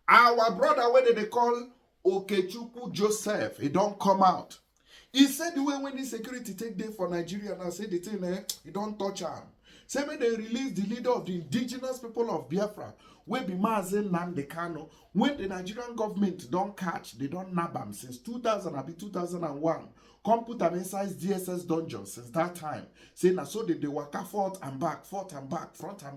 Our brother, whether they call Okechukwu Joseph, he don't come out. He said the way when the security take day for Nigeria and I say the thing, he don't touch him. Say when they release the leader of the indigenous people of Biafra, wey be Nnamdi Kanu, when the Nigerian government don't catch, they don't nab am since 2000 abi 2001. Come put am inside DSS dungeon since that time. Say na so they waka forth and back, front and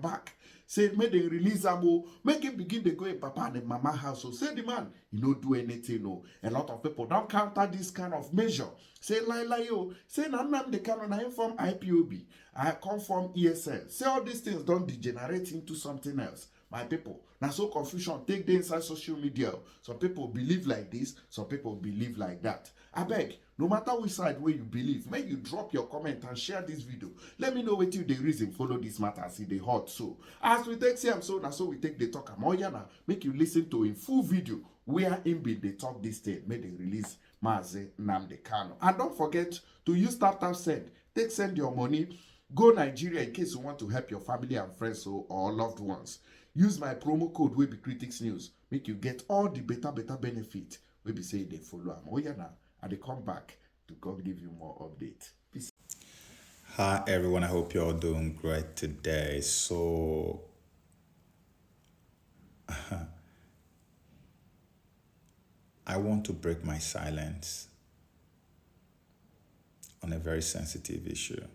back. Say make they release am make him begin dey go im papa and im mama house. So say the man, he no do anything o. A lot of people don counter this kind of measure. Say lie o. Say na Nnamdi Kanu na him form IPOB. I come from ESL. Say all these things don degenerate into something else. My people, na so confusion take dey inside social media. Some people believe like this, some people believe like that. Abeg, no matter which side wey you believe, make you drop your comment and share this video. Let me know wetin you dey reason follow this matter as e dey hot so. As we take see am so, na so we take dey talk am. Oya na, make you listen to a full video where im bin dey talk this thing, make dem release Mazi Nnamdi Kanu. And don't forget to use tap send. Take send your money. Go Nigeria in case you want to help your family and friends or loved ones. Use my promo code wey be Critics News. Make you get all the better benefit wey be say they follow am. Oya na, I dey come back to come give you more update. Peace. Hi everyone, I hope you're all doing great today. So I want to break my silence on a very sensitive issue.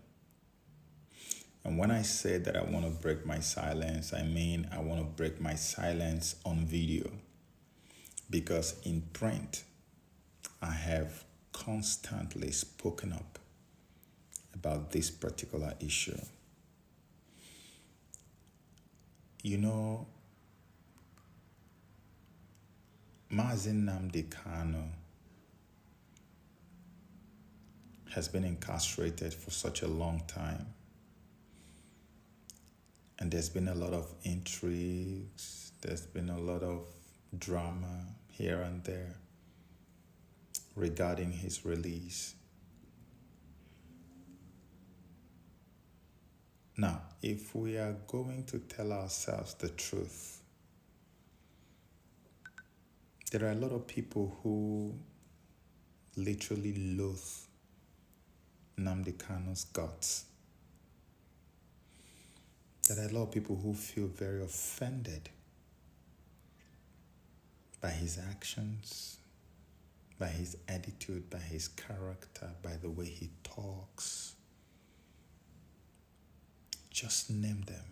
And when I say that I want to break my silence, I mean I want to break my silence on video. Because in print, I have constantly spoken up about this particular issue. You know, Mazi Nnamdi Kanu has been incarcerated for such a long time. And there's been a lot of intrigues, there's been a lot of drama here and there regarding his release. Now, if we are going to tell ourselves the truth, there are a lot of people who literally loathe Nnamdi Kanu's guts. There are a lot of people who feel very offended by his actions, by his attitude, by his character, by the way he talks. Just name them.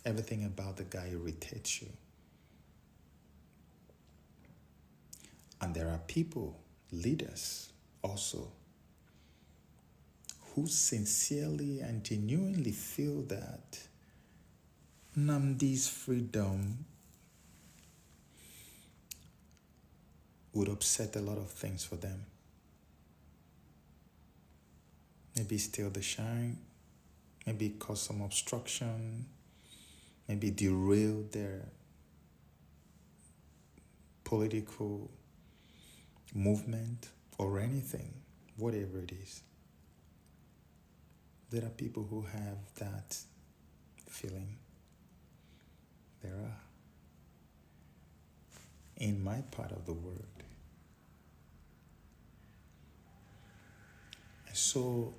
Everything about the guy irritates you. And there are people, leaders also, who sincerely and genuinely feel that Nnamdi's freedom would upset a lot of things for them. Maybe steal the shine, maybe cause some obstruction, maybe derail their political movement or anything, whatever it is. There are people who have that feeling. There are. In my part of the world. And so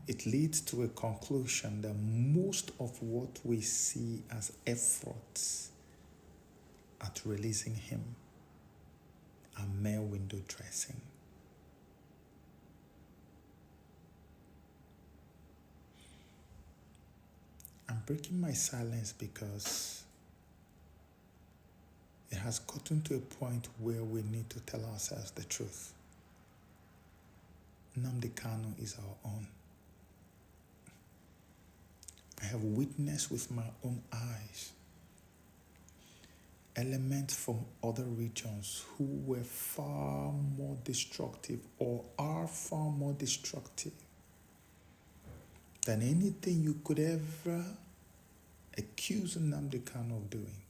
it leads to a conclusion that most of what we see as efforts at releasing him are mere window dressing. I'm breaking my silence because it has gotten to a point where we need to tell ourselves the truth. Nnamdi Kanu is our own. I have witnessed with my own eyes elements from other regions who were far more destructive or are far more destructive than anything you could ever accuse Nnamdi Kanu of doing.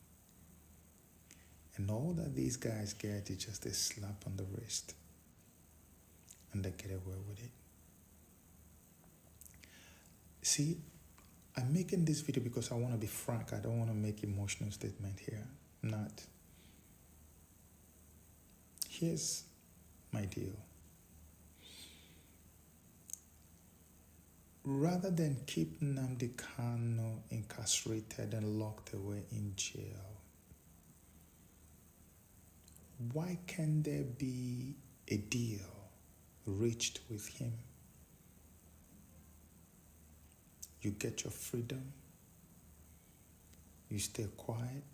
And all that these guys get is just a slap on the wrist. And they get away with it. See, I'm making this video because I want to be frank. I don't want to make emotional statement here. I'm not. Here's my deal. Rather than keep Nnamdi Kanu incarcerated and locked away in jail, why can't there be a deal reached with him? You get your freedom, you stay quiet,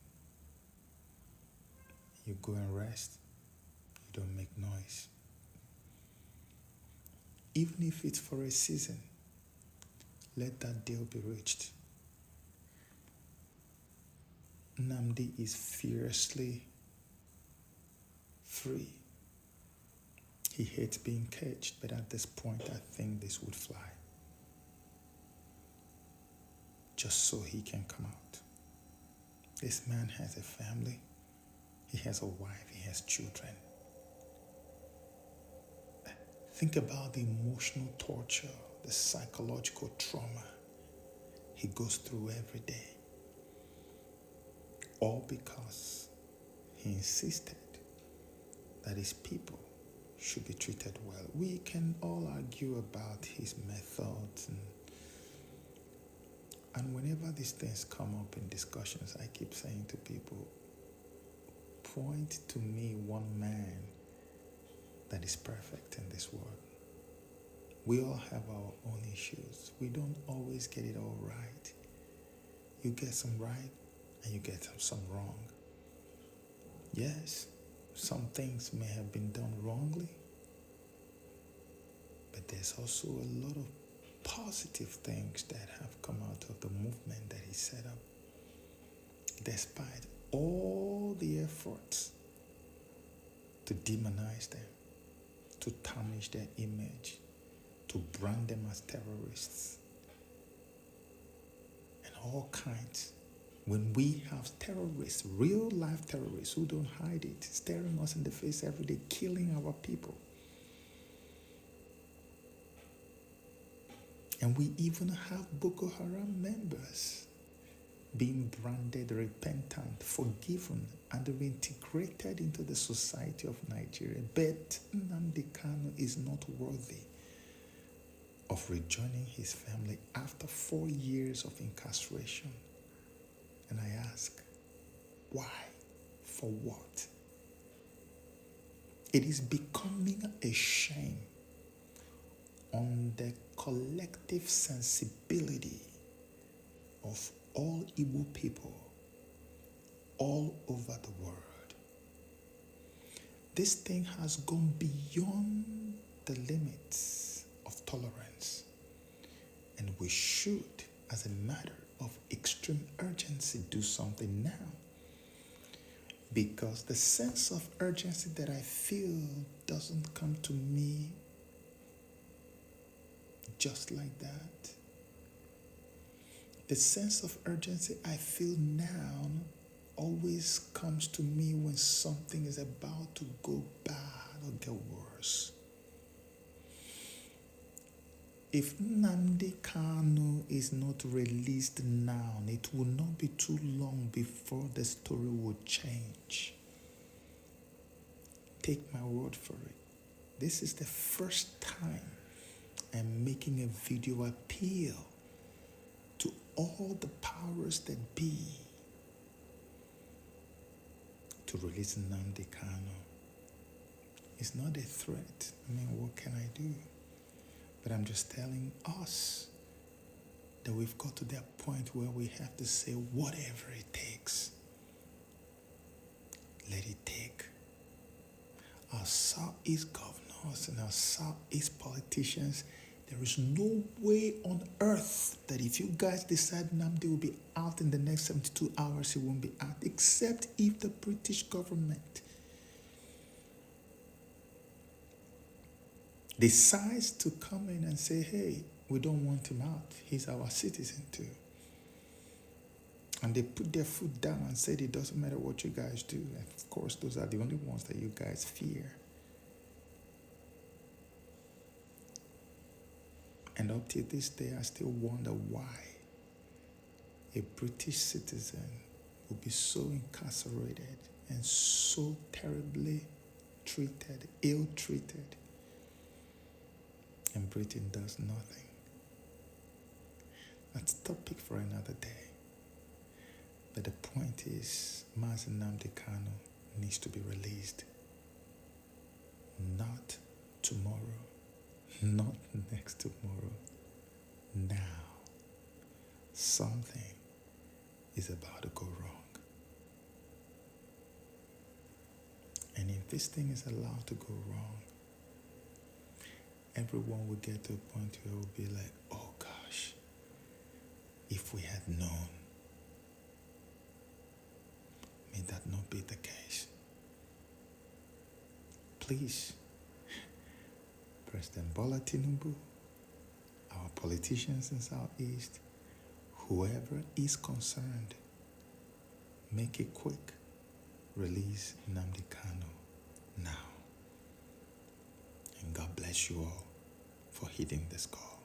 you go and rest, you don't make noise. Even if it's for a season, let that deal be reached. Nnamdi is fiercely free. He hates being caged, but at this point, I think this would fly. Just so he can come out. This man has a family. He has a wife. He has children. Think about the emotional torture, the psychological trauma he goes through every day. All because he insisted that his people should be treated well. We can all argue about his methods and whenever these things come up in discussions, I keep saying to people, point to me one man that is perfect in this world. We all have our own issues. We don't always get it all right. You get some right and you get some wrong. Yes, some things may have been done wrongly, but there's also a lot of positive things that have come out of the movement that he set up, despite all the efforts to demonize them, to tarnish their image, to brand them as terrorists, and all kinds. When we have terrorists, real life terrorists who don't hide it, staring us in the face every day, killing our people. And we even have Boko Haram members being branded repentant, forgiven, and reintegrated into the society of Nigeria. But Nnamdi Kanu is not worthy of rejoining his family after 4 years of incarceration. And I ask, why? For what? It is becoming a shame on the collective sensibility of all Igbo people all over the world. This thing has gone beyond the limits of tolerance, and we should, as a matter of extreme urgency, do something now. Because the sense of urgency that I feel doesn't come to me just like that. The sense of urgency I feel now always comes to me when something is about to go bad or get worse. If Nnamdi Kanu is not released now, it will not be too long before the story will change. Take my word for it. This is the first time I'm making a video appeal to all the powers that be to release Nnamdi Kanu. It's not a threat. I mean, what can I do? But I'm just telling us that we've got to that point where we have to say whatever it takes. Let it take. Our Southeast governors and our Southeast politicians, there is no way on earth that if you guys decide Nnamdi will be out in the next 72 hours, he won't be out, except if the British government decides to come in and say, hey, we don't want him out. He's our citizen too. And they put their foot down and said it doesn't matter what you guys do. And of course, those are the only ones that you guys fear. And up to this day, I still wonder why a British citizen will be so incarcerated and so terribly treated, ill-treated, and Britain does nothing. That's a topic for another day. But the point is, Nnamdi Kanu needs to be released. Not tomorrow, not next tomorrow, now. Something is about to go wrong. And if this thing is allowed to go wrong, everyone will get to a point where it will be like, oh gosh, if we had known. May that not be the case. Please, President Bola Tinubu, our politicians in Southeast, whoever is concerned, make it quick. Release Nnamdi Kanu now. And God bless you all for heeding this call.